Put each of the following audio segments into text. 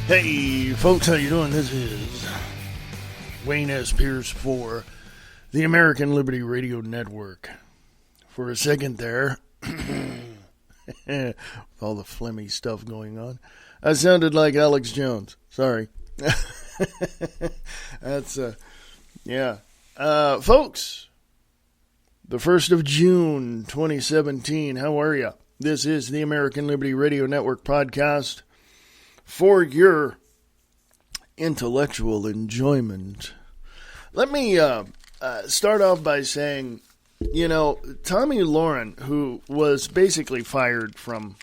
Hey folks, how you doing? This is Wayne S. Pierce for the American Liberty Radio Network. For a second there, with all the phlegmy stuff going on, I sounded like Alex Jones. Sorry. That's, folks, the 1st of June, 2017, how are you? This is the American Liberty Radio Network podcast for your intellectual enjoyment. Let me start off by saying, Tommy Lauren, who was basically fired from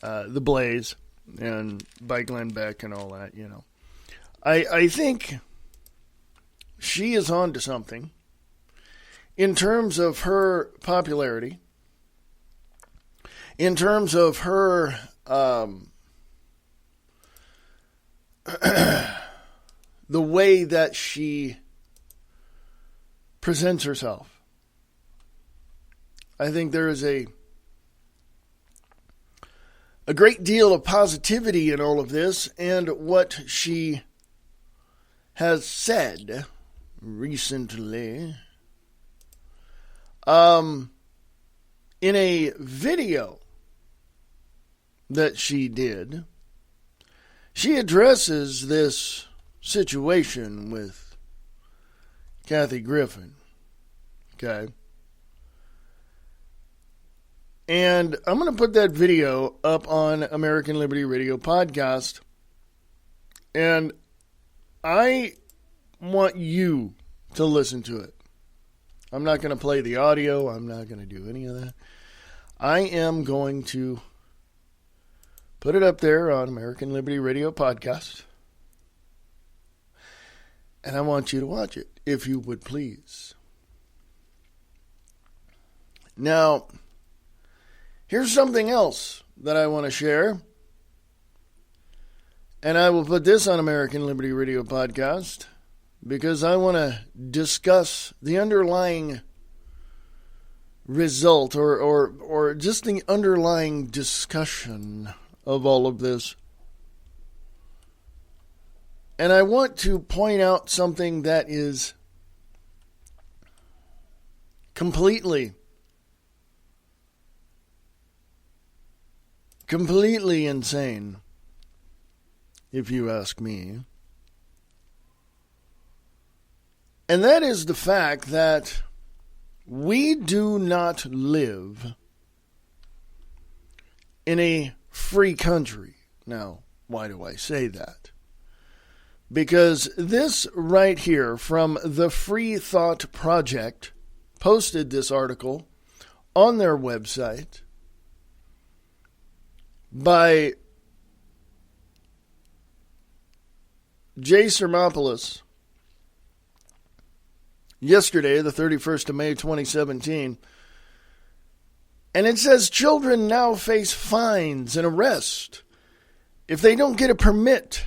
The Blaze and by Glenn Beck and all that, I think she is on to something in terms of her popularity, in terms of her the way that she presents herself. I think there is a great deal of positivity in all of this, and what she has said recently in a video that she did. She addresses this situation with Kathy Griffin, okay? And I'm going to put that video up on American Liberty Radio Podcast, and I want you to listen to it. I'm not going to play the audio. I'm not going to do any of that. I am going to put it up there on American Liberty Radio Podcast. And I want you to watch it, if you would please. Now, here's something else that I want to share. And I will put this on American Liberty Radio Podcast because I want to discuss the underlying result or just the underlying discussion of all of this. And I want to point out something that is completely insane, if you ask me. And that is the fact that we do not live in a free country. Now, why do I say that? Because this right here from the Free Thought Project posted this article on their website by Jay Sermopoulos yesterday, the 31st of May, 2017. And it says children now face fines and arrest if they don't get a permit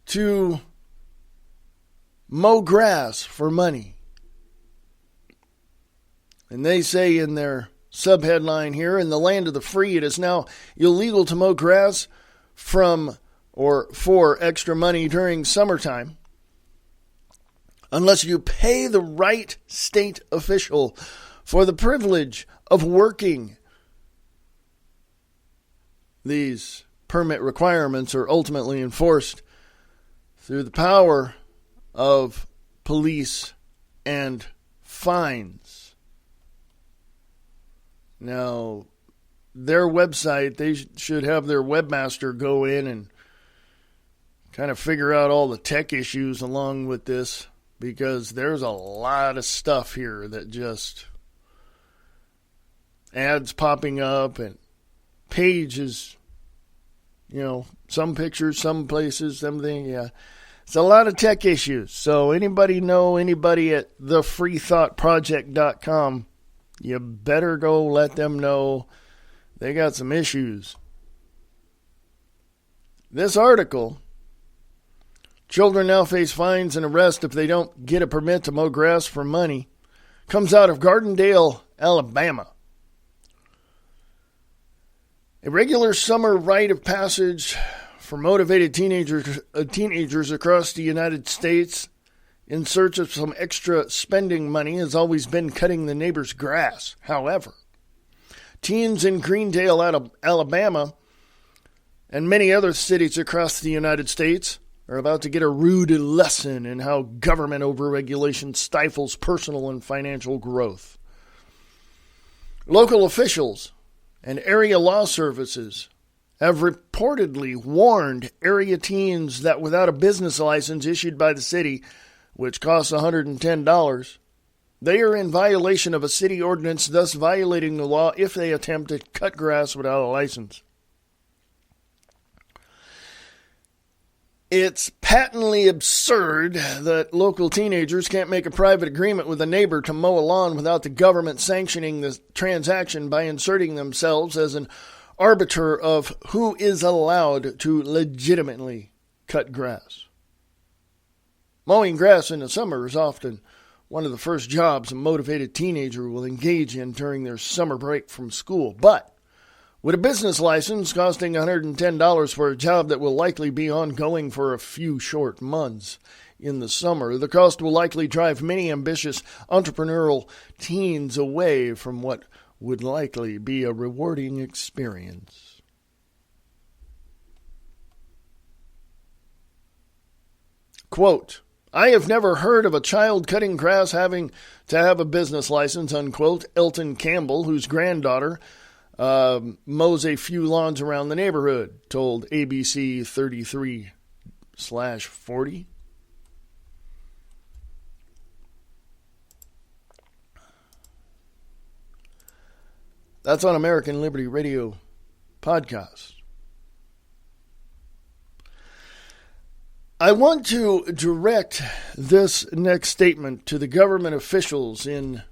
to mow grass for money. And they say in their subheadline here, in the land of the free, it is now illegal to mow grass for extra money during summertime unless you pay the right state official for the privilege of working. These permit requirements are ultimately enforced through the power of police and fines. Now, their website, they should have their webmaster go in and kind of figure out all the tech issues along with this, because there's a lot of stuff here that just ads popping up and pages, some pictures, some places, something, yeah. It's a lot of tech issues. So anybody know anybody at thefreethoughtproject.com, you better go let them know they got some issues. This article, children now face fines and arrest if they don't get a permit to mow grass for money, comes out of Gardendale, Alabama. A regular summer rite of passage for motivated teenagers across the United States in search of some extra spending money has always been cutting the neighbor's grass. However, teens in Greendale, Alabama, and many other cities across the United States are about to get a rude lesson in how government overregulation stifles personal and financial growth. Local officials and area law services have reportedly warned area teens that without a business license issued by the city, which costs $110, they are in violation of a city ordinance, thus violating the law if they attempt to cut grass without a license. It's patently absurd that local teenagers can't make a private agreement with a neighbor to mow a lawn without the government sanctioning the transaction by inserting themselves as an arbiter of who is allowed to legitimately cut grass. Mowing grass in the summer is often one of the first jobs a motivated teenager will engage in during their summer break from school. But with a business license costing $110 for a job that will likely be ongoing for a few short months in the summer, the cost will likely drive many ambitious entrepreneurial teens away from what would likely be a rewarding experience. Quote, I have never heard of a child cutting grass having to have a business license, unquote. Elton Campbell, whose granddaughter mows a few lawns around the neighborhood, told ABC 33/40. That's on American Liberty Radio podcast. I want to direct this next statement to the government officials in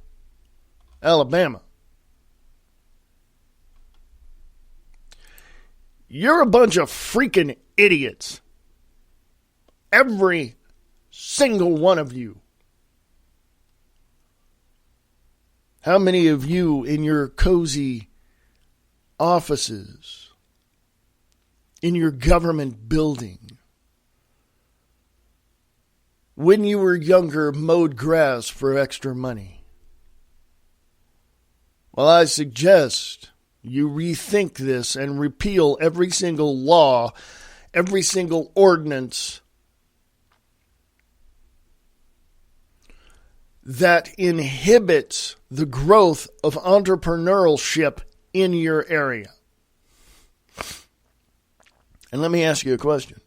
Alabama. You're a bunch of freaking idiots. Every single one of you. How many of you in your cozy offices, in your government building, when you were younger, mowed grass for extra money? Well, I suggest you rethink this and repeal every single law, every single ordinance that inhibits the growth of entrepreneurship in your area. And let me ask you a question.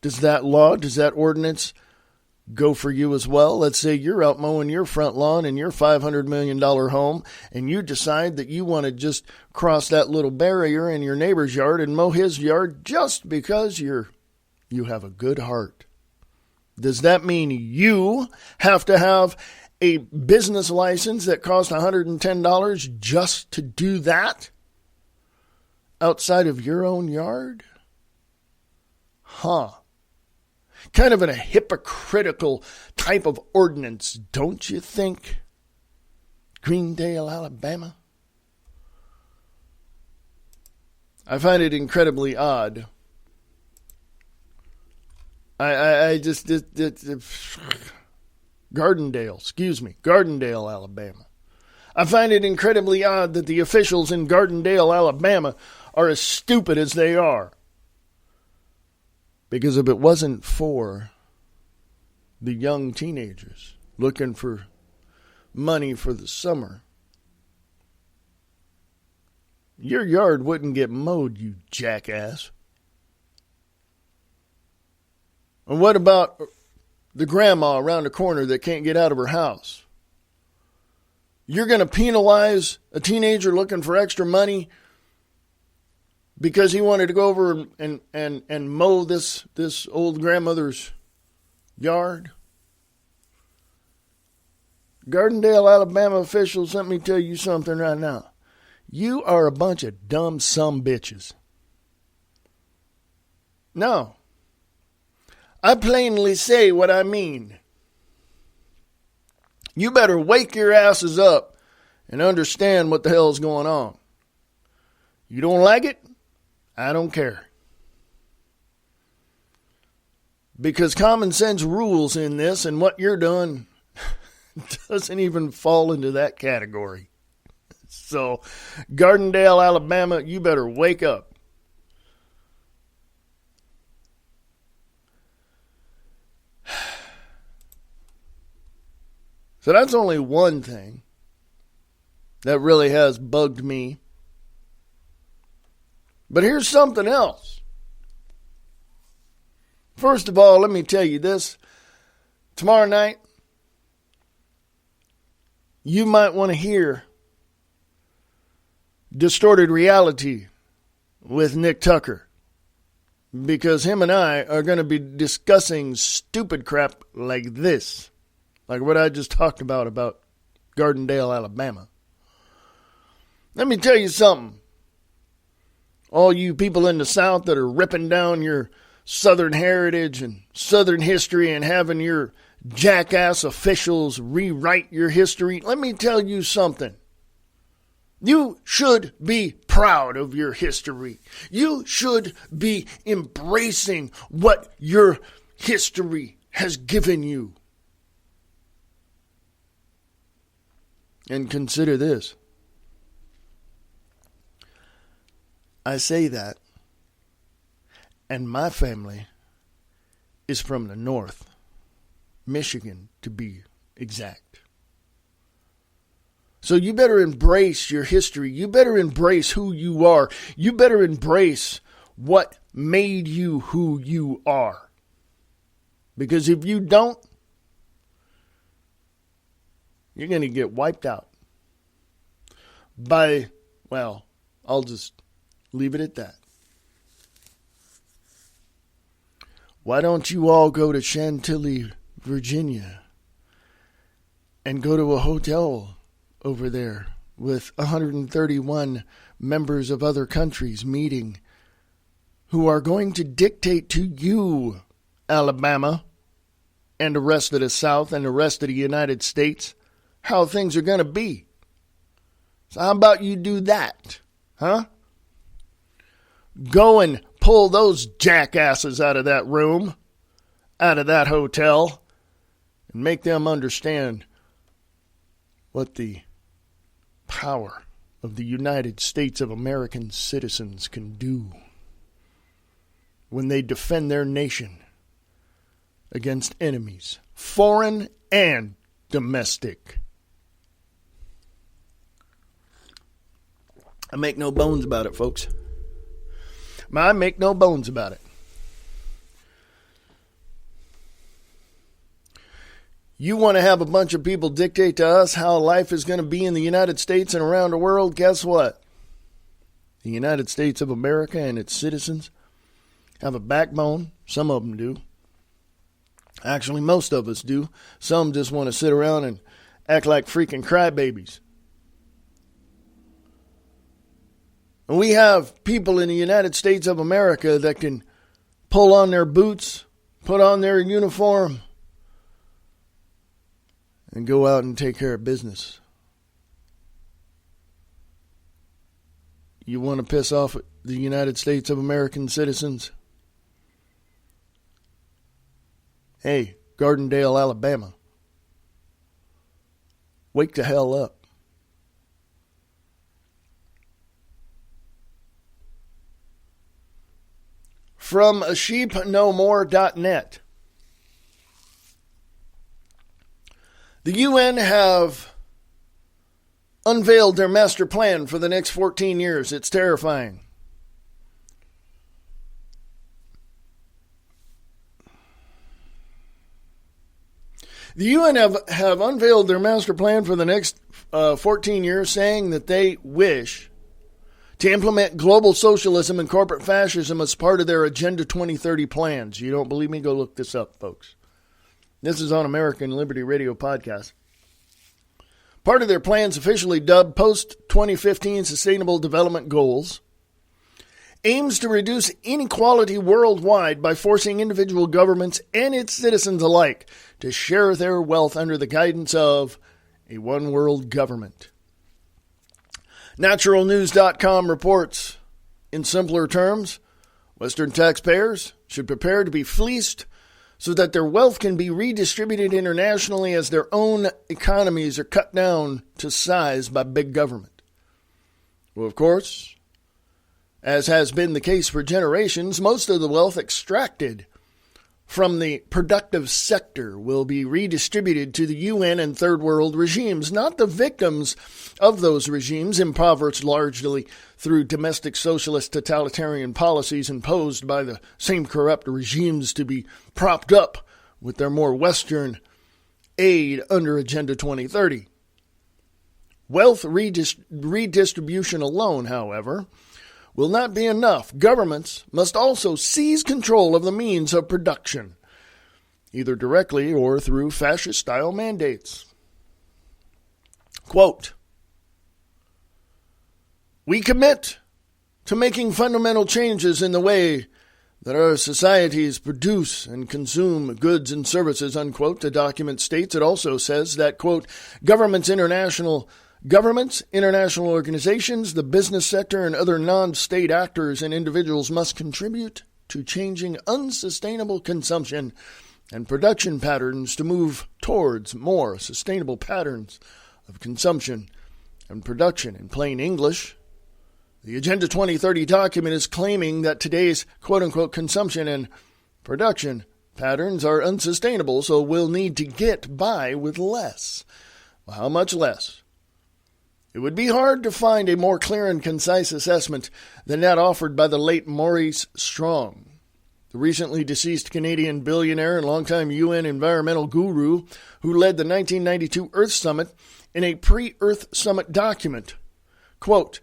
Does that law, does that ordinance go for you as well? Let's say you're out mowing your front lawn in your $500 million home, and you decide that you want to just cross that little barrier in your neighbor's yard and mow his yard just because you have a good heart. Does that mean you have to have a business license that costs $110 just to do that outside of your own yard? Huh. Kind of a hypocritical type of ordinance, don't you think? Greendale, Alabama. I find it incredibly odd. Gardendale, Alabama. I find it incredibly odd that the officials in Gardendale, Alabama are as stupid as they are. Because if it wasn't for the young teenagers looking for money for the summer, your yard wouldn't get mowed, you jackass. And what about the grandma around the corner that can't get out of her house? You're going to penalize a teenager looking for extra money because he wanted to go over and mow this old grandmother's yard? Gardendale, Alabama officials, let me tell you something right now. You are a bunch of dumb sumbitches. No. I plainly say what I mean. You better wake your asses up and understand what the hell is going on. You don't like it? I don't care. Because common sense rules in this, and what you're doing doesn't even fall into that category. So, Gardendale, Alabama, you better wake up. So that's only one thing that really has bugged me. But here's something else. First of all, let me tell you this. Tomorrow night, you might want to hear Distorted Reality with Nick Tucker. Because him and I are going to be discussing stupid crap like this. Like what I just talked about Gardendale, Alabama. Let me tell you something. All you people in the South that are ripping down your Southern heritage and Southern history and having your jackass officials rewrite your history, let me tell you something. You should be proud of your history. You should be embracing what your history has given you. And consider this. I say that, and my family is from the North, Michigan to be exact. So you better embrace your history. You better embrace who you are. You better embrace what made you who you are. Because if you don't, you're going to get wiped out by, well, I'll just leave it at that. Why don't you all go to Chantilly, Virginia, and go to a hotel over there with 131 members of other countries meeting who are going to dictate to you, Alabama, and the rest of the South and the rest of the United States, how things are going to be. So how about you do that, huh? Go and pull those jackasses out of that room, out of that hotel, and make them understand what the power of the United States of American citizens can do when they defend their nation against enemies, foreign and domestic. I make no bones about it, folks. I make no bones about it. You want to have a bunch of people dictate to us how life is going to be in the United States and around the world? Guess what? The United States of America and its citizens have a backbone. Some of them do. Actually, most of us do. Some just want to sit around and act like freaking crybabies. And we have people in the United States of America that can pull on their boots, put on their uniform, and go out and take care of business. You want to piss off the United States of American citizens? Hey, Gardendale, Alabama, wake the hell up. From sheepknowmore.net. The UN have unveiled their master plan for the next 14 years. It's terrifying. The UN have unveiled their master plan for the next 14 years, saying that they wish to implement global socialism and corporate fascism as part of their Agenda 2030 plans. You don't believe me? Go look this up, folks. This is on American Liberty Radio Podcast. Part of their plans, officially dubbed Post-2015 Sustainable Development Goals, aims to reduce inequality worldwide by forcing individual governments and its citizens alike to share their wealth under the guidance of a one-world government. Naturalnews.com reports, in simpler terms, Western taxpayers should prepare to be fleeced so that their wealth can be redistributed internationally as their own economies are cut down to size by big government. Well, of course, as has been the case for generations, most of the wealth extracted from the productive sector will be redistributed to the UN and third world regimes, not the victims of those regimes, impoverished largely through domestic socialist totalitarian policies imposed by the same corrupt regimes to be propped up with their more Western aid under Agenda 2030. Wealth redistribution alone, however, will not be enough. Governments must also seize control of the means of production, either directly or through fascist-style mandates. Quote, "We commit to making fundamental changes in the way that our societies produce and consume goods and services," unquote. The document states. It also says that, quote, Governments, international organizations, the business sector, and other non-state actors and individuals must contribute to changing unsustainable consumption and production patterns to move towards more sustainable patterns of consumption and production." In plain English, the Agenda 2030 document is claiming that today's quote-unquote consumption and production patterns are unsustainable, so we'll need to get by with less. Well, how much less? It would be hard to find a more clear and concise assessment than that offered by the late Maurice Strong, the recently deceased Canadian billionaire and longtime UN environmental guru who led the 1992 Earth Summit in a pre-Earth Summit document. Quote,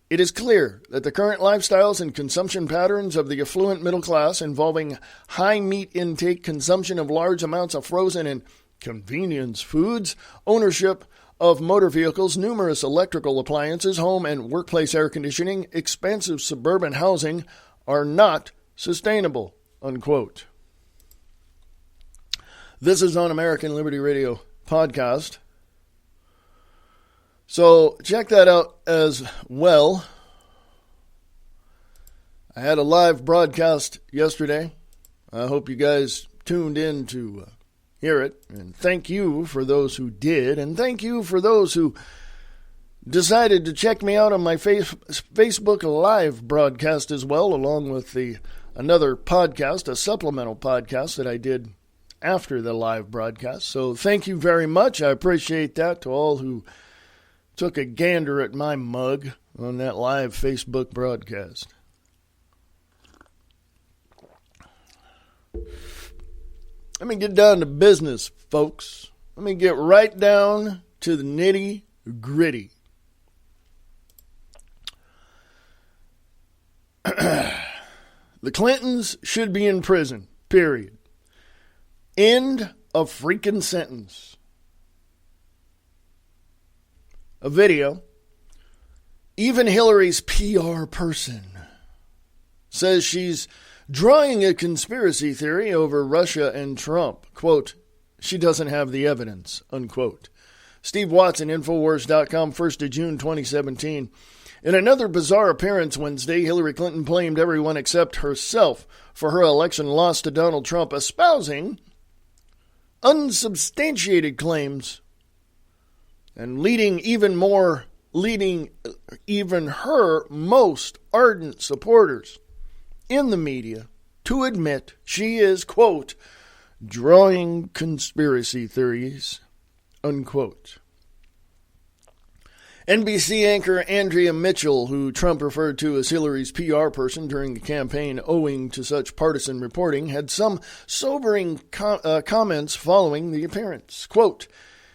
"It is clear that the current lifestyles and consumption patterns of the affluent middle class involving high meat intake, consumption of large amounts of frozen and convenience foods, ownership of motor vehicles, numerous electrical appliances, home and workplace air conditioning, expansive suburban housing are not sustainable," unquote. This is on American Liberty Radio podcast. So check that out as well. I had a live broadcast yesterday. I hope you guys tuned in to hear it. And thank you for those who did. And thank you for those who decided to check me out on my Facebook live broadcast as well, along with another podcast, a supplemental podcast that I did after the live broadcast. So thank you very much. I appreciate that to all who took a gander at my mug on that live Facebook broadcast. Let me get down to business, folks. Let me get right down to the nitty-gritty. The Clintons should be in prison, period. End of freaking sentence. A video. Even Hillary's PR person says she's drawing a conspiracy theory over Russia and Trump. Quote, "She doesn't have the evidence," unquote. Steve Watson, Infowars.com, 1st of June 2017. In another bizarre appearance Wednesday, Hillary Clinton blamed everyone except herself for her election loss to Donald Trump, espousing unsubstantiated claims and leading even her most ardent supporters in the media to admit she is, quote, drawing conspiracy theories, unquote. NBC anchor Andrea Mitchell, who Trump referred to as Hillary's PR person during the campaign owing to such partisan reporting, had some sobering comments following the appearance. Quote,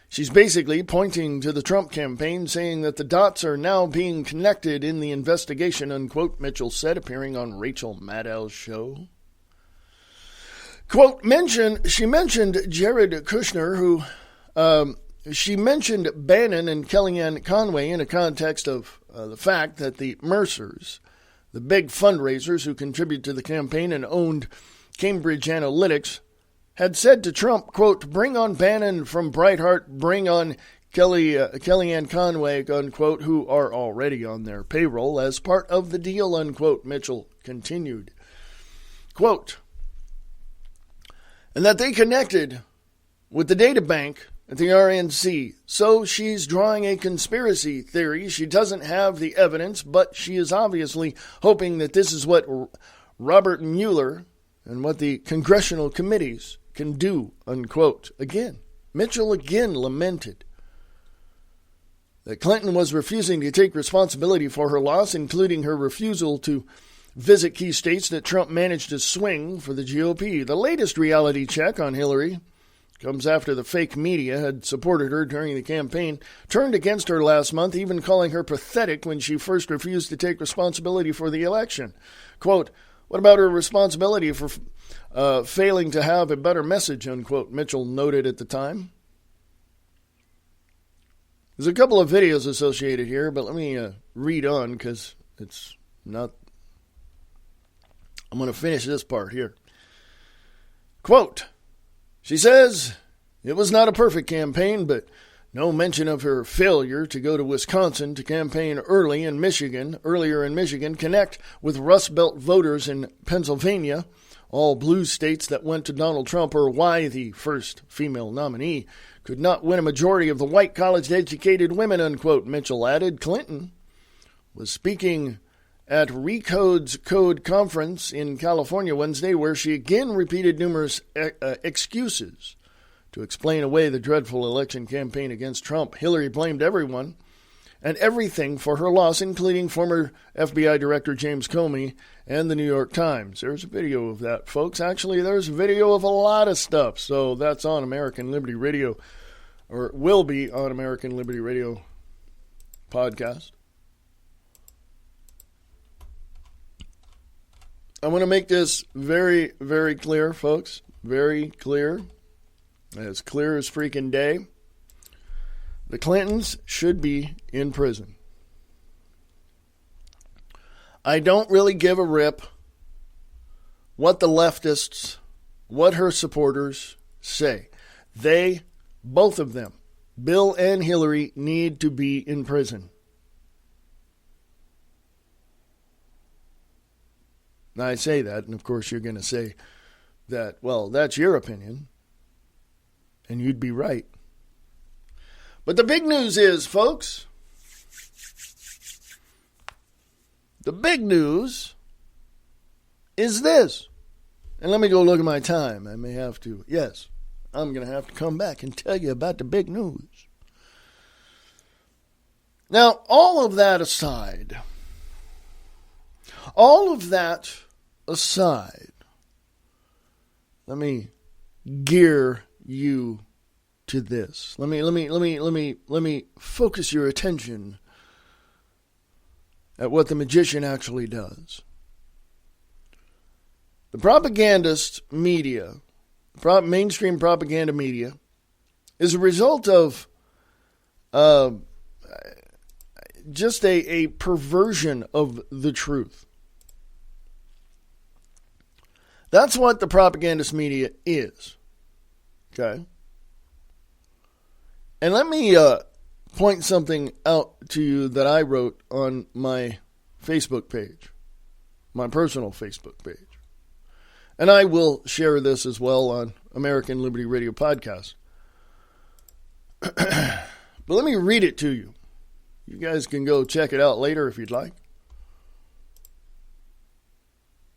"She's basically pointing to the Trump campaign, saying that the dots are now being connected in the investigation," unquote, Mitchell said, appearing on Rachel Maddow's show. Quote, she mentioned Jared Kushner, who she mentioned Bannon and Kellyanne Conway in a context of the fact that the Mercers, the big fundraisers who contributed to the campaign and owned Cambridge Analytica, had said to Trump, quote, "Bring on Bannon from Breitbart, bring on Kellyanne Conway, unquote, who are already on their payroll as part of the deal, unquote, Mitchell continued. Quote, and that they connected with the data bank at the RNC. So she's drawing a conspiracy theory. She doesn't have the evidence, but she is obviously hoping that this is what Robert Mueller and what the congressional committees can do, unquote. Again, Mitchell again lamented that Clinton was refusing to take responsibility for her loss, including her refusal to visit key states that Trump managed to swing for the GOP. The latest reality check on Hillary comes after the fake media had supported her during the campaign, turned against her last month, even calling her pathetic when she first refused to take responsibility for the election. Quote, what about her responsibility for failing to have a better message, unquote, Mitchell noted at the time. There's a couple of videos associated here, but let me read on because it's not... I'm going to finish this part here. Quote, she says, it was not a perfect campaign, but no mention of her failure to go to Wisconsin to campaign earlier in Michigan, connect with Rust Belt voters in Pennsylvania, all blue states that went to Donald Trump, or why the first female nominee could not win a majority of the white college-educated women, unquote, Mitchell added. Clinton was speaking at Recode's Code Conference in California Wednesday, where she again repeated numerous excuses to explain away the dreadful election campaign against Trump. Hillary blamed everyone and everything for her loss, including former FBI Director James Comey and the New York Times. There's a video of that, folks. Actually, there's a video of a lot of stuff, so that's on American Liberty Radio, or will be on American Liberty Radio podcast. I want to make this very, very clear, folks. Very clear. As clear as freaking day. The Clintons should be in prison. I don't really give a rip what the leftists, what her supporters say. They, both of them, Bill and Hillary, need to be in prison. Now, I say that, and of course you're going to say that, well, that's your opinion, and you'd be right. But the big news is, folks, the big news is this. And let me go look at my time. I may have to, yes, I'm going to have to come back and tell you about the big news. Now, all of that aside, let me gear you to this. Let me focus your attention at what the magician actually does. The propagandist media, mainstream propaganda media, is a result of just a perversion of the truth. That's what the propagandist media is. Okay? And let me point something out to you that I wrote on my Facebook page, my personal Facebook page. And I will share this as well on American Liberty Radio podcast. But let me read it to you. You guys can go check it out later if you'd like.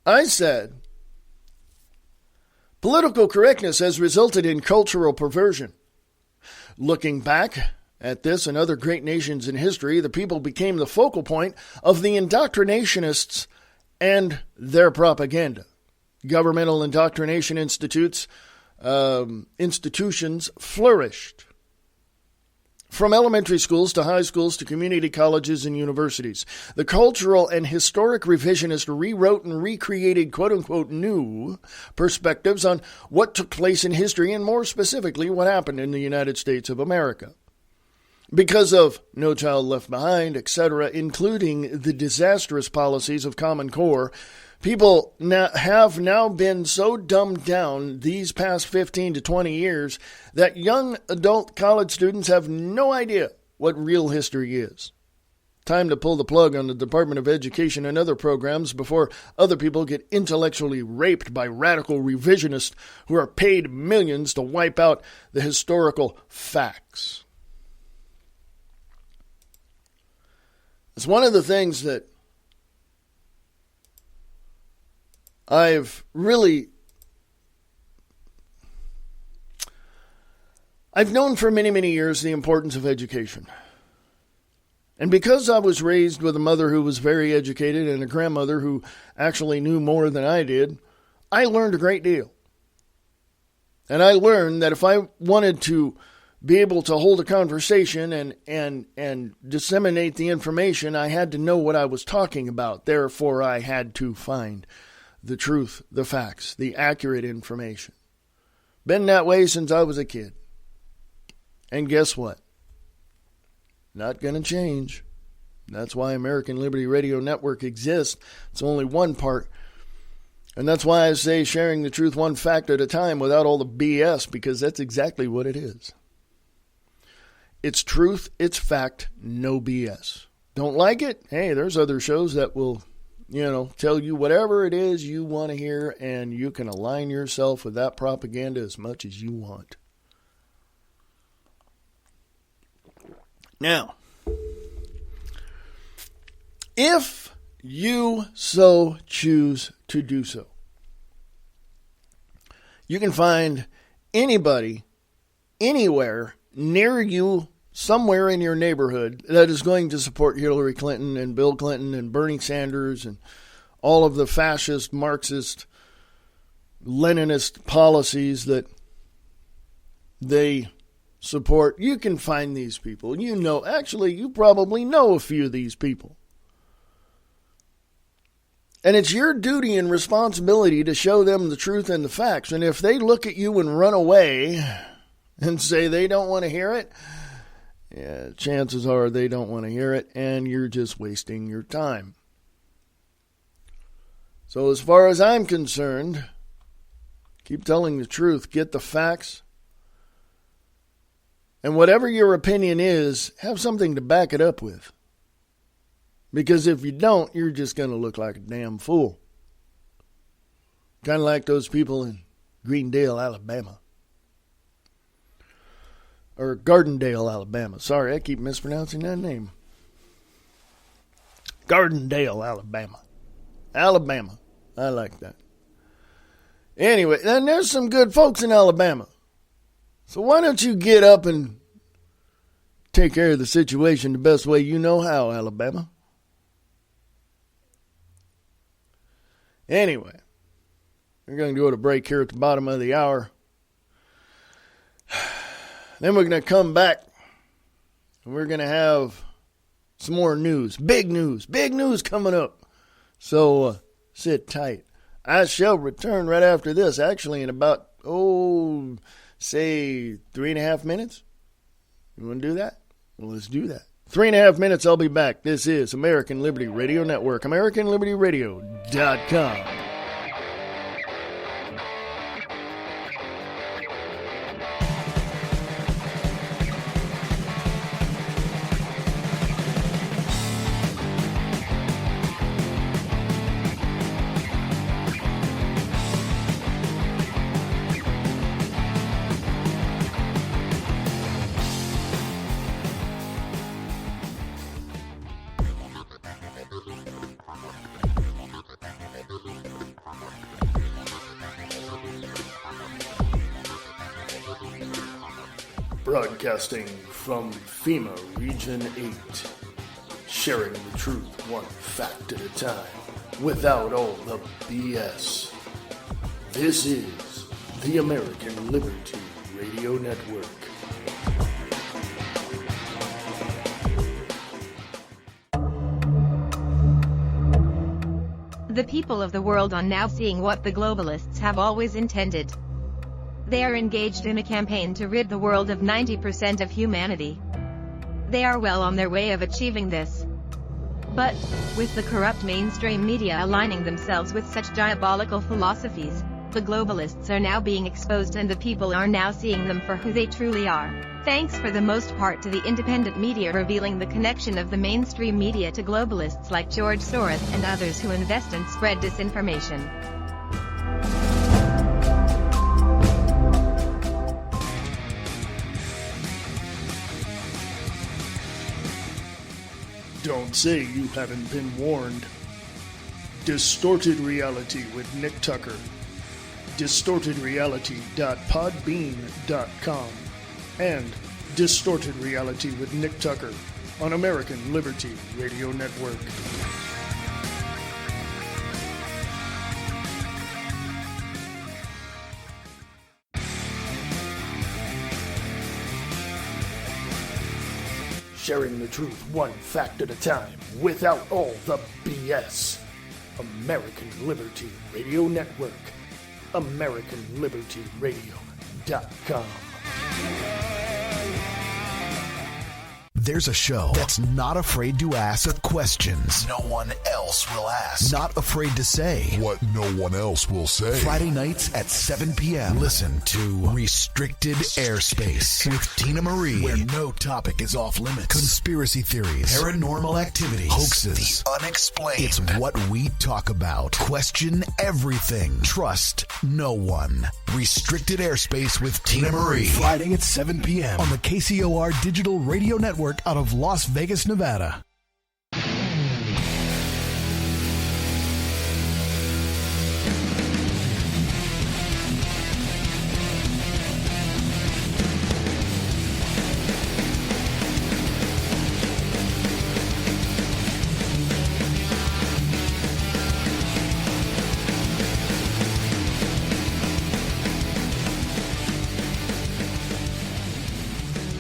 I said, political correctness has resulted in cultural perversion. Looking back at this and other great nations in history, the people became the focal point of the indoctrinationists and their propaganda. Governmental indoctrination institutions flourished. From elementary schools to high schools to community colleges and universities, the cultural and historic revisionists rewrote and recreated quote-unquote new perspectives on what took place in history and more specifically what happened in the United States of America. Because of No Child Left Behind, etc., including the disastrous policies of Common Core, People have now been so dumbed down these past 15 to 20 years that young adult college students have no idea what real history is. Time to pull the plug on the Department of Education and other programs before other people get intellectually raped by radical revisionists who are paid millions to wipe out the historical facts. It's one of the things that I've known for many, many years the importance of education. And because I was raised with a mother who was very educated and a grandmother who actually knew more than I did, I learned a great deal. And I learned that if I wanted to be able to hold a conversation and disseminate the information, I had to know what I was talking about. Therefore, I had to find the truth, the facts, the accurate information. Been that way since I was a kid. And guess what? Not going to change. That's why American Liberty Radio Network exists. It's only one part. And that's why I say sharing the truth one fact at a time without all the BS, because that's exactly what it is. It's truth, it's fact, no BS. Don't like it? Hey, there's other shows that will, tell you whatever it is you want to hear, and you can align yourself with that propaganda as much as you want. Now, if you so choose to do so, you can find anybody, anywhere, near you, somewhere in your neighborhood that is going to support Hillary Clinton and Bill Clinton and Bernie Sanders and all of the fascist, Marxist, Leninist policies that they support. You can find these people. You probably know a few of these people. And it's your duty and responsibility to show them the truth and the facts. And if they look at you and run away and say they don't want to hear it, yeah, chances are they don't want to hear it, and you're just wasting your time. So as far as I'm concerned, keep telling the truth, get the facts, and whatever your opinion is, have something to back it up with. Because if you don't, you're just going to look like a damn fool. Kind of like those people in Greendale, Alabama. Or Gardendale, Alabama. Sorry, I keep mispronouncing that name. Gardendale, Alabama. Alabama. I like that. Anyway, and there's some good folks in Alabama. So why don't you get up and take care of the situation the best way you know how, Alabama? Anyway, we're going to go to break here at the bottom of the hour. Then we're going to come back and we're going to have some more news. Big news coming up. So sit tight. I shall return right after this, actually in about, say 3.5 minutes. You want to do that? Well, let's do that. 3.5 minutes, I'll be back. This is American Liberty Radio Network, AmericanLibertyRadio.com. Broadcasting from FEMA Region 8, sharing the truth one fact at a time, without all the BS. This is the American Liberty Radio Network. The people of the world are now seeing what the globalists have always intended. They are engaged in a campaign to rid the world of 90% of humanity. They are well on their way of achieving this. But, with the corrupt mainstream media aligning themselves with such diabolical philosophies, the globalists are now being exposed and the people are now seeing them for who they truly are. Thanks for the most part to the independent media revealing the connection of the mainstream media to globalists like George Soros and others who invest and spread disinformation. Don't say you haven't been warned. Distorted Reality with Nick Tucker. DistortedReality.podbean.com and Distorted Reality with Nick Tucker on American Liberty Radio Network. Sharing the truth one fact at a time without all the BS. American Liberty Radio Network. AmericanLibertyRadio.com. There's a show that's not afraid to ask questions no one else will ask. Not afraid to say what no one else will say. Friday nights at 7 p.m. Listen to Restricted Airspace with Tina Marie, where no topic is off limits. Conspiracy theories, paranormal activities, hoaxes, the unexplained. It's what we talk about. Question everything. Trust no one. Restricted Airspace with Tina Marie. Friday at 7 p.m. on the KCOR Digital Radio Network out of Las Vegas, Nevada.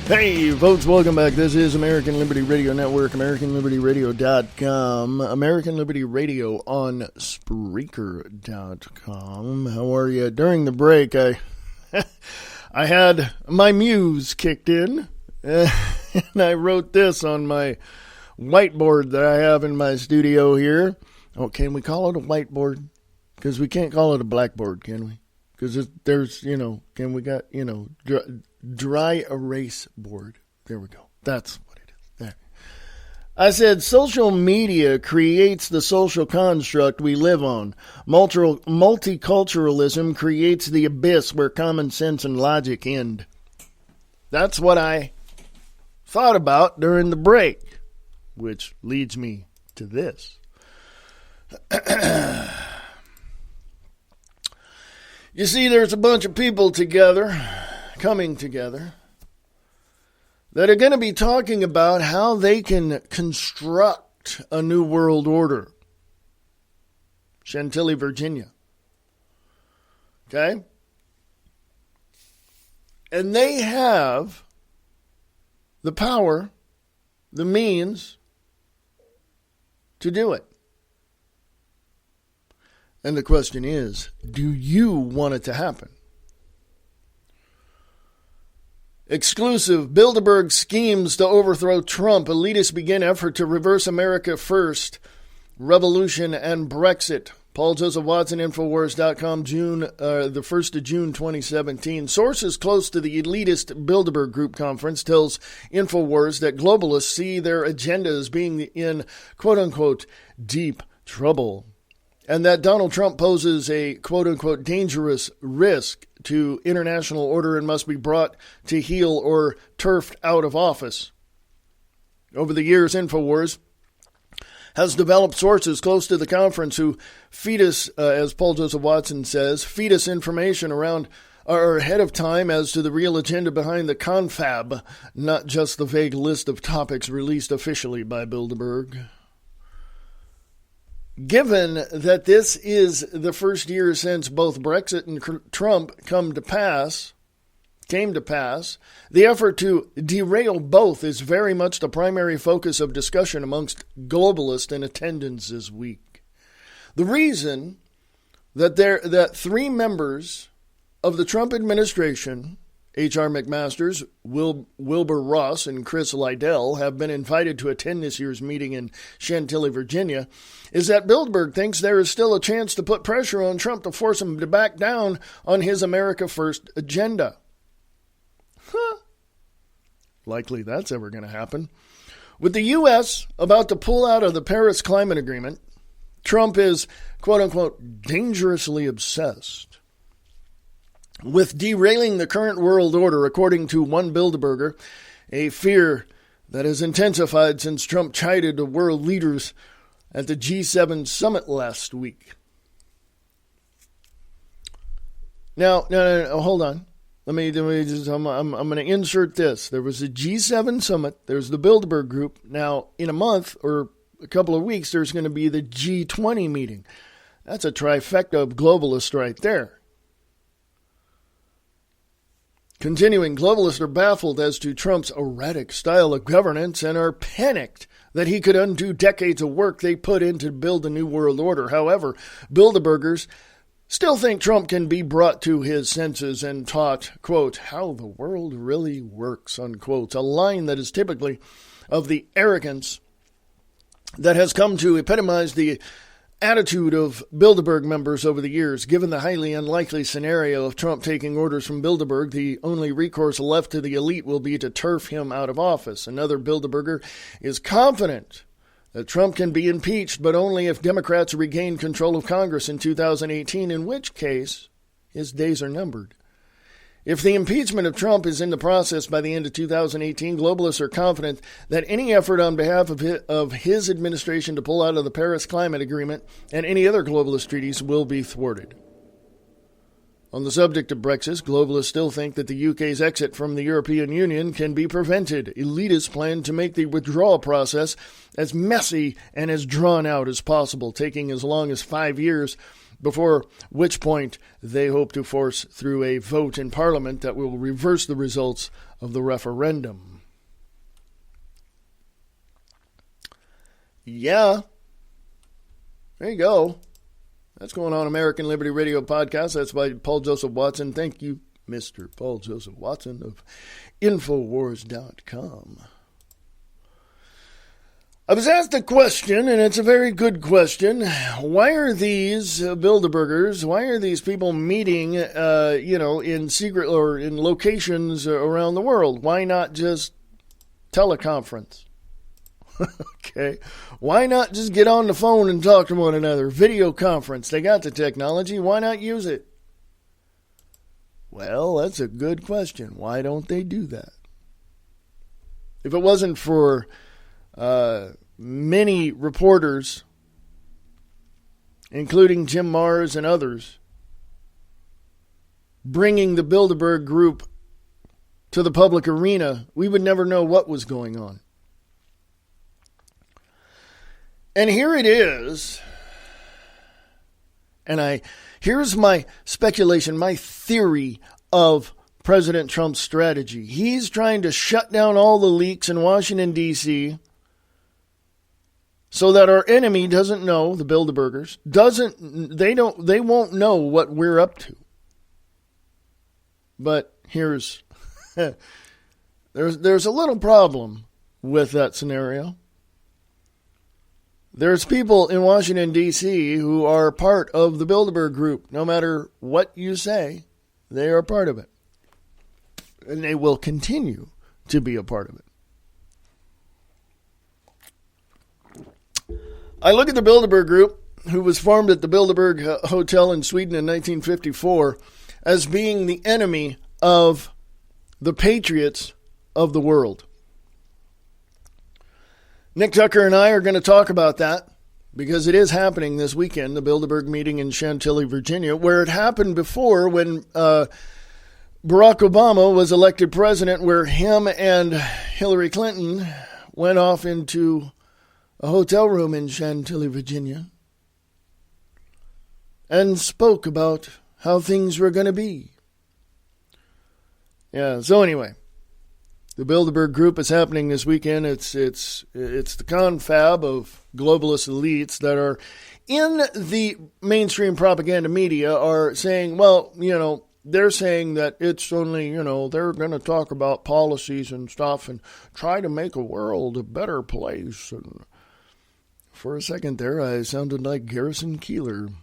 Hey, folks, welcome back. This is American Liberty Radio Network, AmericanLibertyRadio.com, American Liberty Radio on Spreaker.com. How are you? During the break, I had my muse kicked in, and I wrote this on my whiteboard that I have in my studio here. Oh, can we call it a whiteboard? Because we can't call it a blackboard, can we? Because there's, dry erase board. There we go. That's what it is. There. I said, social media creates the social construct we live on. Multiculturalism creates the abyss where common sense and logic end. That's what I thought about during the break, which leads me to this. You see, there's a bunch of people coming together, that are going to be talking about how they can construct a new world order. Chantilly, Virginia. Okay? And they have the power, the means to do it. And the question is, do you want it to happen? Exclusive. Bilderberg schemes to overthrow Trump. Elitists begin effort to reverse America first. Revolution and Brexit. Paul Joseph Watson, Infowars.com, the 1st of June, 2017. Sources close to the elitist Bilderberg Group conference tells Infowars that globalists see their agenda as being in, quote-unquote, deep trouble, and that Donald Trump poses a, quote-unquote, dangerous risk to international order and must be brought to heel or turfed out of office. Over the years, Infowars has developed sources close to the conference who feed us, as Paul Joseph Watson says, feed us information around or ahead of time as to the real agenda behind the confab, not just the vague list of topics released officially by Bilderberg. Given that this is the first year since both Brexit and Trump came to pass, the effort to derail both is very much the primary focus of discussion amongst globalists in attendance this week. The reason that 3 members of the Trump administration H.R. McMaster's, Wilbur Ross, and Chris Liddell have been invited to attend this year's meeting in Chantilly, Virginia, is that Bilderberg thinks there is still a chance to put pressure on Trump to force him to back down on his America First agenda. Likely that's ever going to happen. With the U.S. about to pull out of the Paris Climate Agreement, Trump is, quote-unquote, dangerously obsessed with derailing the current world order, according to one Bilderberger, a fear that has intensified since Trump chided the world leaders at the G7 summit last week. Now, hold on. I'm going to insert this. There was a G7 summit. There's the Bilderberg group. Now, in a month or a couple of weeks, there's going to be the G20 meeting. That's a trifecta of globalists right there. Continuing, globalists are baffled as to Trump's erratic style of governance and are panicked that he could undo decades of work they put in to build a new world order. However, Bilderbergers still think Trump can be brought to his senses and taught, quote, how the world really works, unquote, a line that is typically of the arrogance that has come to epitomize the attitude of Bilderberg members over the years. Given the highly unlikely scenario of Trump taking orders from Bilderberg, the only recourse left to the elite will be to turf him out of office. Another Bilderberger is confident that Trump can be impeached, but only if Democrats regain control of Congress in 2018, in which case his days are numbered. If the impeachment of Trump is in the process by the end of 2018, globalists are confident that any effort on behalf of his administration to pull out of the Paris Climate Agreement and any other globalist treaties will be thwarted. On the subject of Brexit, globalists still think that the UK's exit from the European Union can be prevented. Elitists plan to make the withdrawal process as messy and as drawn out as possible, taking as long as 5 years, before which point they hope to force through a vote in Parliament that will reverse the results of the referendum. Yeah. There you go. That's going on American Liberty Radio Podcast. That's by Paul Joseph Watson. Thank you, Mr. Paul Joseph Watson of Infowars.com. I was asked a question, and it's a very good question. Why are these Bilderbergers, why are these people meeting, in secret or in locations around the world? Why not just teleconference? Okay. Why not just get on the phone and talk to one another? Video conference. They got the technology. Why not use it? Well, that's a good question. Why don't they do that? If it wasn't for many reporters, including Jim Mars and others, bringing the Bilderberg group to the public arena, we would never know what was going on. And here it is, and here's my speculation, my theory of President Trump's strategy. He's trying to shut down all the leaks in Washington, D.C., so that our enemy doesn't know, the Bilderbergers, they won't know what we're up to. But there's a little problem with that scenario. There's people in Washington, D.C. who are part of the Bilderberg group. No matter what you say, they are part of it. And they will continue to be a part of it. I look at the Bilderberg group, who was formed at the Bilderberg Hotel in Sweden in 1954, as being the enemy of the patriots of the world. Nick Tucker and I are going to talk about that because it is happening this weekend, the Bilderberg meeting in Chantilly, Virginia, where it happened before when Barack Obama was elected president, where him and Hillary Clinton went off into a hotel room in Chantilly, Virginia, and spoke about how things were going to be. Yeah, so anyway, the Bilderberg group is happening this weekend. It's the confab of globalist elites that are in the mainstream propaganda media are saying, well, they're saying that it's only, they're going to talk about policies and stuff and try to make a world a better place. And for a second there, I sounded like Garrison Keillor.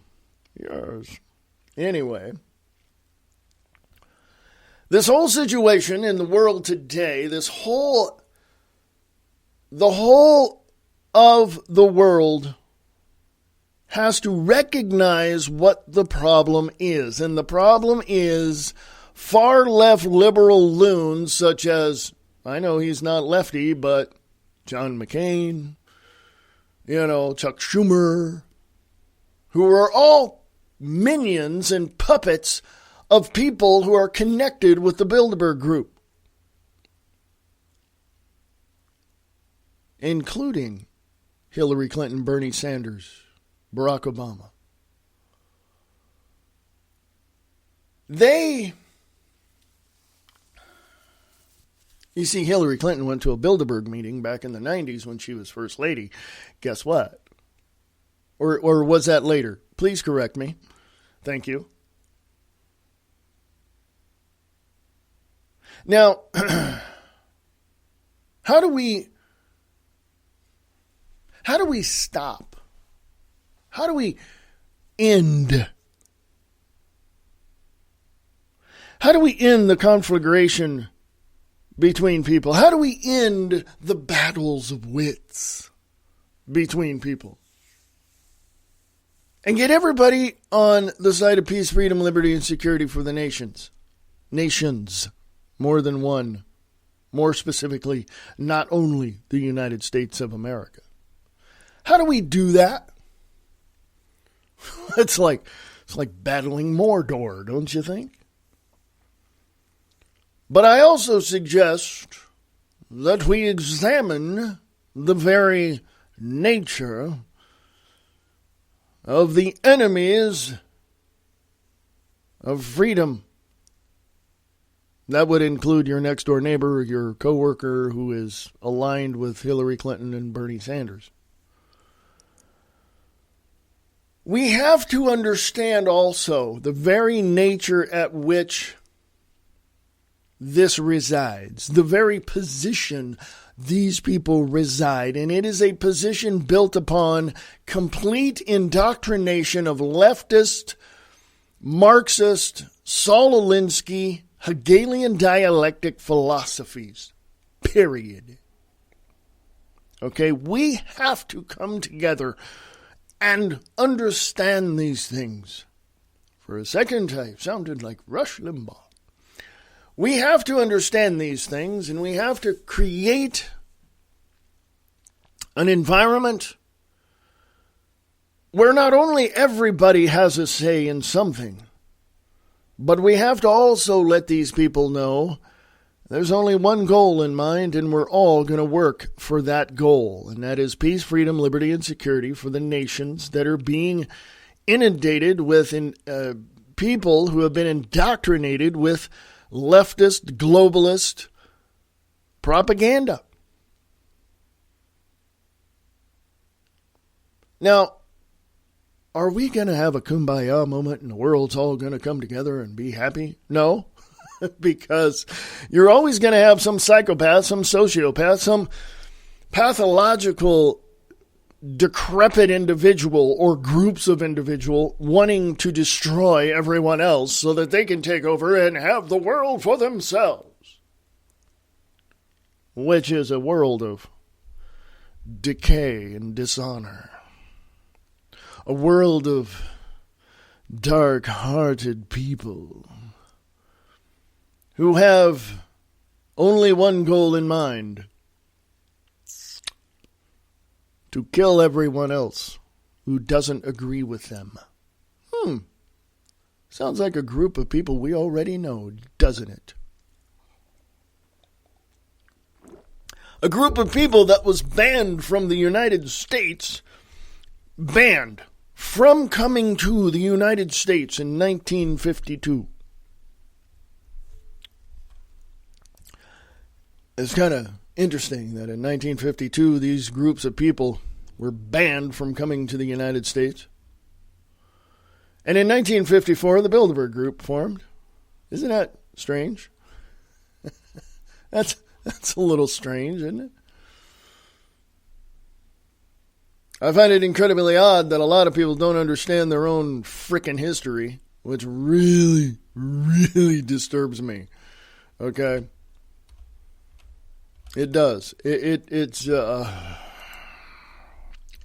Yes. Anyway, this whole situation in the world today, the whole of the world has to recognize what the problem is. And the problem is far left liberal loons such as, I know he's not lefty, but John McCain, Chuck Schumer, who are all minions and puppets of people who are connected with the Bilderberg group, including Hillary Clinton, Bernie Sanders, Barack Obama. You see, Hillary Clinton went to a Bilderberg meeting back in the 90s when she was First Lady. Guess what? Or was that later? Please correct me. Thank you. Now, how do we stop? How do we end? How do we end the conflagration between people? How do we end the battles of wits between people? And get everybody on the side of peace, freedom, liberty, and security for the nations. Nations. More than one. More specifically, not only the United States of America. How do we do that? It's like battling Mordor, don't you think? But I also suggest that we examine the very nature of the enemies of freedom. That would include your next door neighbor, your coworker who is aligned with Hillary Clinton and Bernie Sanders. We have to understand also the very nature at which this resides, the very position these people reside. And it is a position built upon complete indoctrination of leftist, Marxist, Saul Alinsky, Hegelian dialectic philosophies. Period. Okay, we have to come together and understand these things. For a second, I sounded like Rush Limbaugh. We have to understand these things, and we have to create an environment where not only everybody has a say in something, but we have to also let these people know there's only one goal in mind, and we're all going to work for that goal, and that is peace, freedom, liberty, and security for the nations that are being inundated with people who have been indoctrinated with leftist, globalist propaganda. Now, are we going to have a kumbaya moment and the world's all going to come together and be happy? No, because you're always going to have some psychopath, some sociopath, some pathological, decrepit individual or groups of individual wanting to destroy everyone else so that they can take over and have the world for themselves, which is a world of decay and dishonor, a world of dark-hearted people who have only one goal in mind: to kill everyone else who doesn't agree with them. Sounds like a group of people we already know, doesn't it? A group of people that was banned from the United States, banned from coming to the United States in 1952. It's kind of interesting that in 1952, these groups of people were banned from coming to the United States. And in 1954, the Bilderberg Group formed. Isn't that strange? That's a little strange, isn't it? I find it incredibly odd that a lot of people don't understand their own frickin' history, which really, really disturbs me. Okay? It does. It's let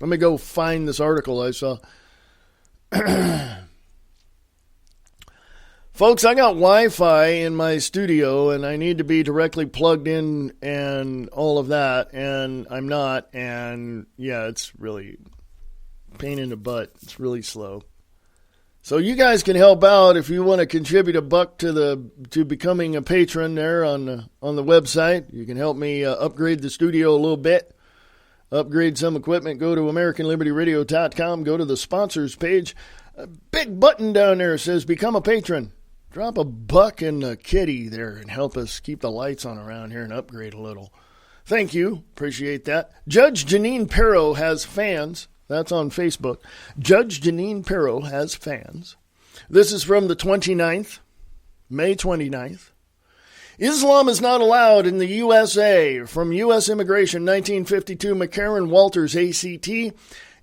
me go find this article I saw. Folks, I got Wi-Fi in my studio, and I need to be directly plugged in and all of that, and I'm not, and yeah, it's really pain in the butt. It's really slow. So you guys can help out if you want to contribute $1 to becoming a patron there on the website. You can help me upgrade the studio a little bit, upgrade some equipment. Go to AmericanLibertyRadio.com, go to the sponsors page. A big button down there says Become a Patron. Drop $1 in the kitty there and help us keep the lights on around here and upgrade a little. Thank you. Appreciate that. Judge Janine Pirro has fans. That's on Facebook. Judge Janine Pirro has fans. This is from the 29th, May 29th. Islam is not allowed in the USA. From U.S. Immigration, 1952, McCarran Walters, ACT.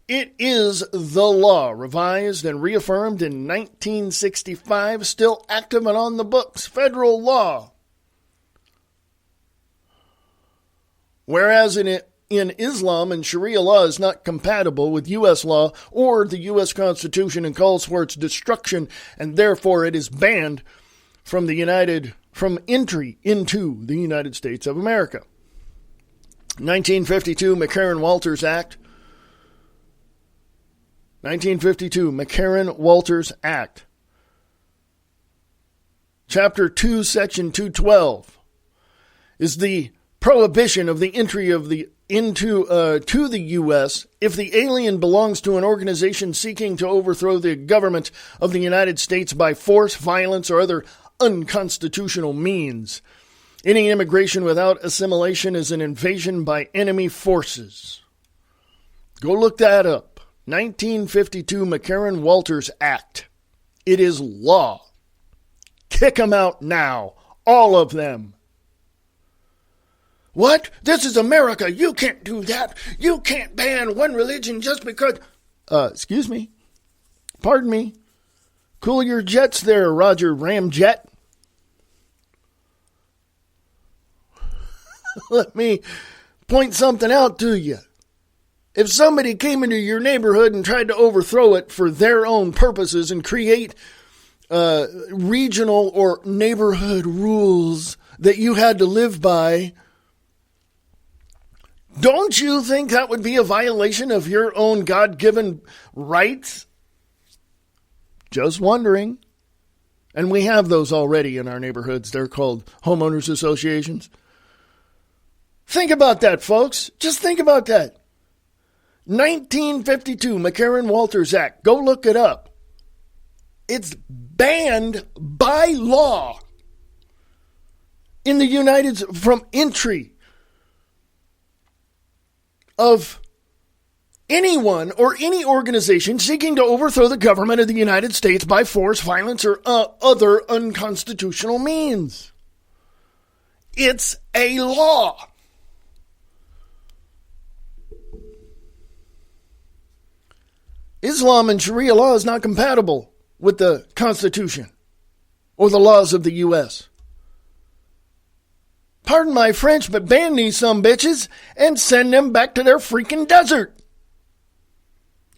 It is the law, revised and reaffirmed in 1965, still active and on the books, federal law. Whereas in Islam and Sharia law is not compatible with U.S. law or the U.S. Constitution and calls for its destruction, and therefore it is banned from entry into the United States of America. 1952 McCarran Walters Act. 1952 McCarran Walters Act. Chapter 2, Section 212 is the prohibition of the entry of to the U.S. if the alien belongs to an organization seeking to overthrow the government of the United States by force, violence, or other unconstitutional means. Any immigration without assimilation is an invasion by enemy forces. Go look that up. 1952 McCarran Walters Act. It is law. Kick them out now. All of them. What? This is America. You can't do that. You can't ban one religion just because... excuse me. Pardon me. Cool your jets there, Roger Ramjet. Let me point something out to you. If somebody came into your neighborhood and tried to overthrow it for their own purposes and create regional or neighborhood rules that you had to live by, don't you think that would be a violation of your own God-given rights? Just wondering. And we have those already in our neighborhoods. They're called homeowners associations. Think about that, folks. Just think about that. 1952 McCarran Walters Act. Go look it up. It's banned by law in the United States from entry of anyone or any organization seeking to overthrow the government of the United States by force, violence, or other unconstitutional means. It's a law. Islam and Sharia law is not compatible with the Constitution or the laws of the U.S. Pardon my French, but ban these sumbitches and send them back to their freaking desert.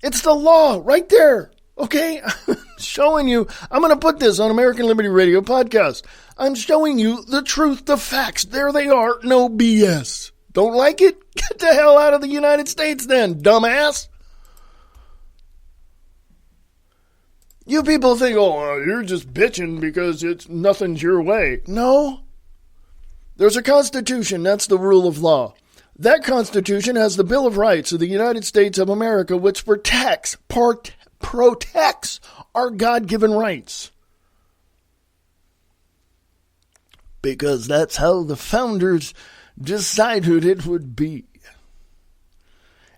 It's the law right there. Okay? I'm showing you. I'm going to put this on American Liberty Radio podcast. I'm showing you the truth, the facts. There they are. No BS. Don't like it? Get the hell out of the United States then, dumbass. You people think, oh, you're just bitching because nothing's your way. No. There's a Constitution. That's the rule of law. That Constitution has the Bill of Rights of the United States of America, which protects our God-given rights. Because that's how the founders decided it would be.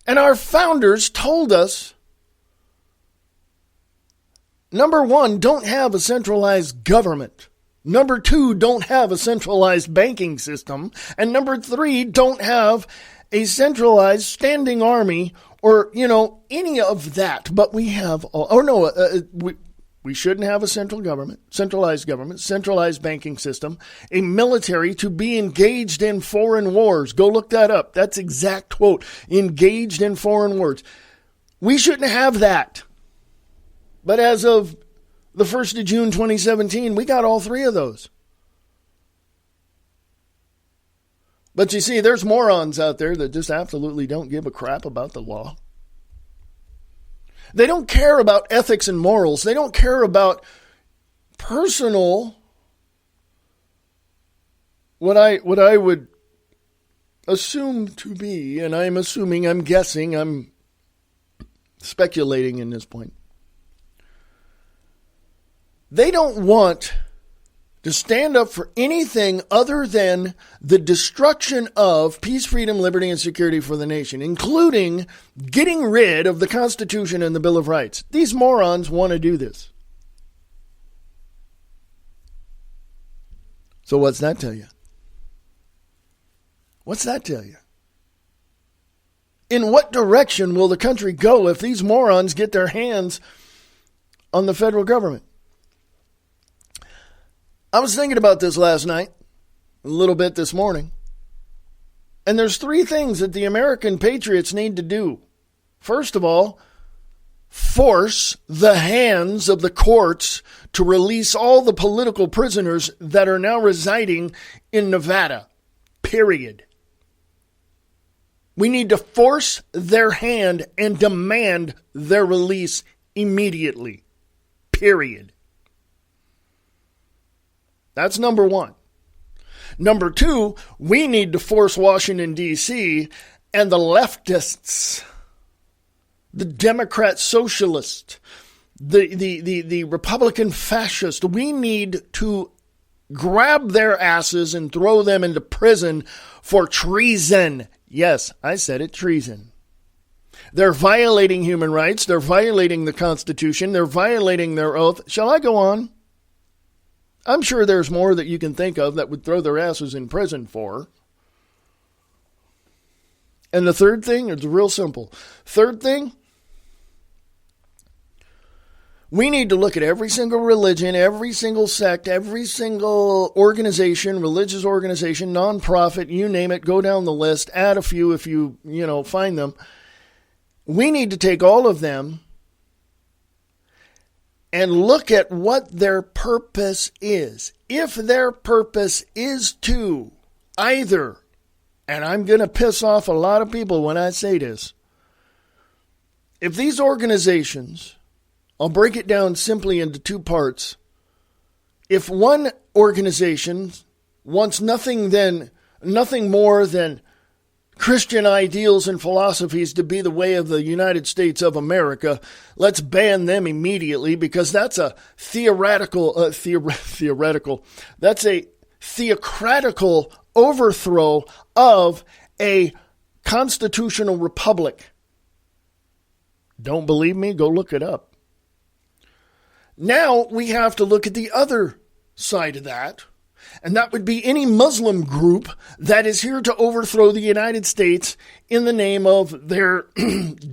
And our founders told us, number one, don't have a centralized government. Number 2, don't have a centralized banking system. And number 3, don't have a centralized standing army or, any of that. But we have, we shouldn't have a centralized government, centralized banking system, a military to be engaged in foreign wars. Go look that up. That's exact quote, engaged in foreign wars. We shouldn't have that. But as of the 1st of June 2017, we got all 3 of those. But you see, there's morons out there that just absolutely don't give a crap about the law. They don't care about ethics and morals. They don't care about personal, what I would assume to be, and I'm guessing, I'm speculating in this point. They don't want to stand up for anything other than the destruction of peace, freedom, liberty, and security for the nation, including getting rid of the Constitution and the Bill of Rights. These morons want to do this. So what's that tell you? What's that tell you? In what direction will the country go if these morons get their hands on the federal government? I was thinking about this last night, a little bit this morning. And there's 3 things that the American patriots need to do. First of all, force the hands of the courts to release all the political prisoners that are now residing in Nevada. Period. We need to force their hand and demand their release immediately. Period. That's number 1. Number 2, we need to force Washington, D.C. and the leftists, the Democrat socialist, the Republican fascist. We need to grab their asses and throw them into prison for treason. Yes, I said it, treason. They're violating human rights. They're violating the Constitution. They're violating their oath. Shall I go on? I'm sure there's more that you can think of that would throw their asses in prison for. And the third thing is real simple. Third thing, we need to look at every single religion, every single sect, every single organization, religious organization, nonprofit, you name it, go down the list, add a few if you find them. We need to take all of them and look at what their purpose is. If their purpose is to either, and I'm going to piss off a lot of people when I say this, if these organizations, I'll break it down simply into 2 parts. If one organization wants nothing more than Christian ideals and philosophies to be the way of the United States of America, let's ban them immediately, because that's a theoretical, that's a theocratical overthrow of a constitutional republic. Don't believe me? Go look it up. Now we have to look at the other side of that. And that would be any Muslim group that is here to overthrow the United States in the name of their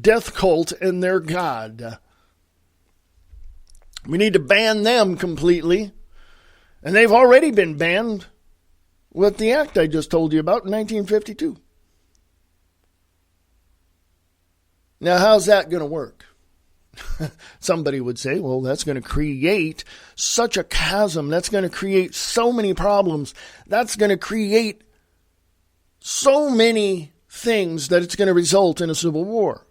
death cult and their God. We need to ban them completely. And they've already been banned with the act I just told you about in 1952. Now, how's that going to work? Somebody would say, well, that's going to create such a chasm. That's going to create so many problems. That's going to create so many things that it's going to result in a civil war.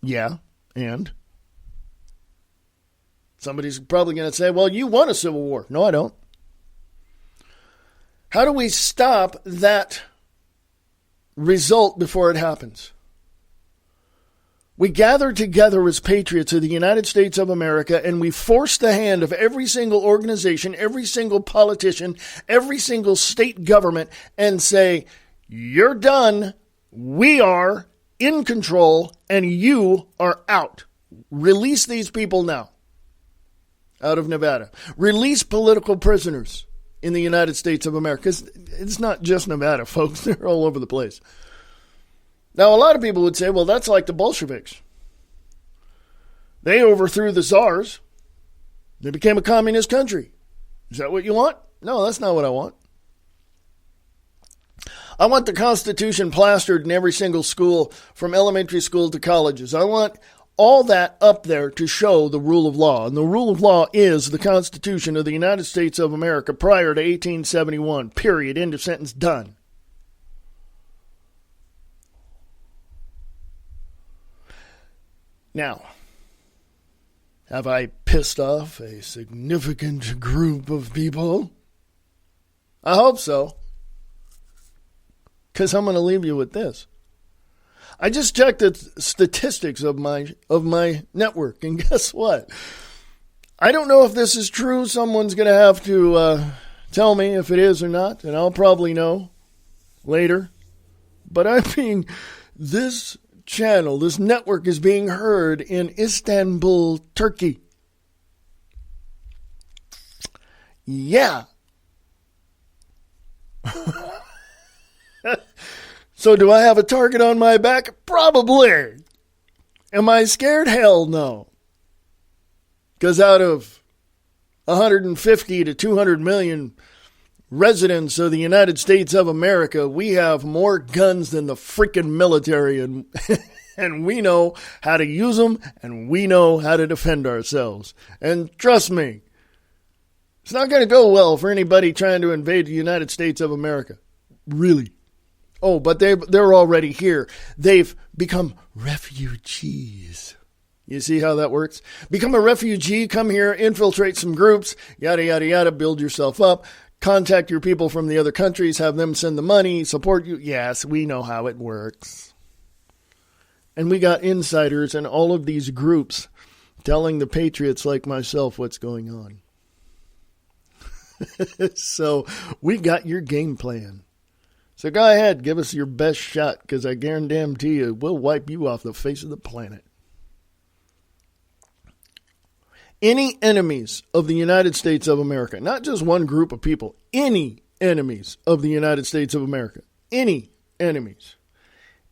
Yeah, and somebody's probably going to say, well, you want a civil war. No, I don't. How do we stop that result before it happens? We gather together as patriots of the United States of America, and we force the hand of every single organization, every single politician, every single state government, and say, you're done, we are in control, and you are out. Release these people now. out of Nevada. Release political prisoners in the United States of America. It's not just Nevada, folks. They're all over the place. Now, a lot of people would say, well, that's like the Bolsheviks. They overthrew the czars. They became a communist country. Is that what you want? No, that's not what I want. I want the Constitution plastered in every single school, from elementary school to colleges. I want all that up there to show the rule of law. And the rule of law is the Constitution of the United States of America prior to 1871. Period. End of sentence. Done. Now, have I pissed off a significant group of people? I hope so. Because I'm going to leave you with this. I just checked the statistics of my network, and guess what? I don't know if this is true. Someone's going to have to tell me if it is or not, and I'll probably know later. But this channel, this network is being heard in Istanbul, Turkey. Yeah. So do I have a target on my back? Probably. Am I scared? Hell no. Because out of 150 to 200 million residents of the United States of America, we have more guns than the freaking military, and we know how to use them, and we know how to defend ourselves. And trust me, it's not going to go well for anybody trying to invade the United States of America. Really. Oh, but they're already here. They've become refugees. You see how that works? Become a refugee, come here, infiltrate some groups, yada, yada, yada, build yourself up, contact your people from the other countries, have them send the money, support you. Yes, we know how it works. And we got insiders in all of these groups telling the patriots like myself what's going on. So we got your game plan. So go ahead, give us your best shot, because I guarantee you, we'll wipe you off the face of the planet. Any enemies of the United States of America, not just one group of people, any enemies of the United States of America, any enemies,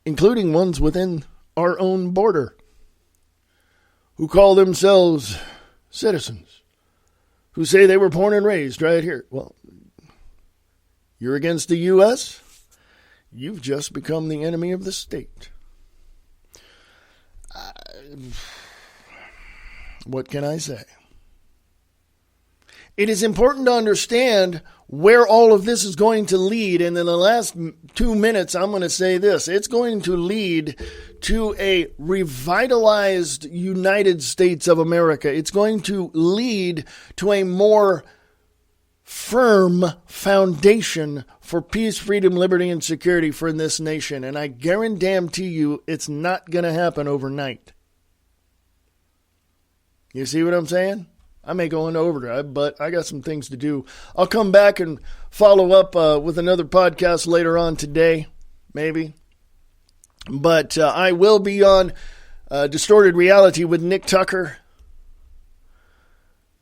including ones within our own border, who call themselves citizens, who say they were born and raised right here. Well, you're against the U.S., you've just become the enemy of the state. What can I say? It is important to understand where all of this is going to lead. And in the last 2 minutes, I'm going to say this. It's going to lead to a revitalized United States of America. It's going to lead to a more firm foundation for peace, freedom, liberty, and security for this nation. And I guarantee you it's not going to happen overnight. You see what I'm saying? I may go into overdrive, but I got some things to do. I'll come back and follow up with another podcast later on today, maybe. But I will be on Distorted Reality with Nick Tucker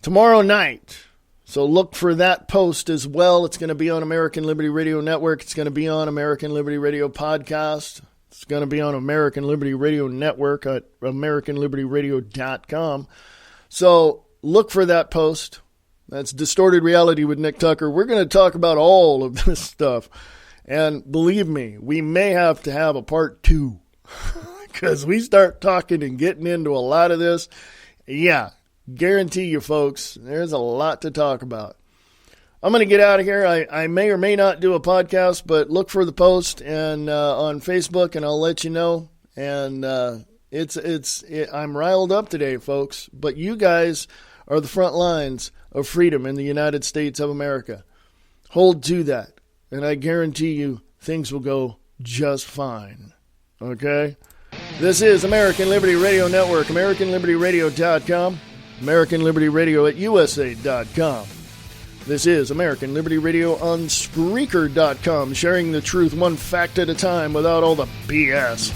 tomorrow night. So look for that post as well. It's going to be on American Liberty Radio Network. It's going to be on American Liberty Radio Podcast. It's going to be on American Liberty Radio Network at AmericanLibertyRadio.com. So look for that post. That's Distorted Reality with Nick Tucker. We're going to talk about all of this stuff. And believe me, we may have to have a part 2. Because we start talking and getting into a lot of this. Yeah. Guarantee you, folks, there's a lot to talk about. I'm going to get out of here. I may or may not do a podcast, but look for the post and on Facebook, and I'll let you know. And I'm riled up today, folks. But you guys are the front lines of freedom in the United States of America. Hold to that, and I guarantee you things will go just fine. Okay? This is American Liberty Radio Network, AmericanLibertyRadio.com. American Liberty Radio at USA.com. This is American Liberty Radio on Spreaker.com, sharing the truth one fact at a time without all the BS.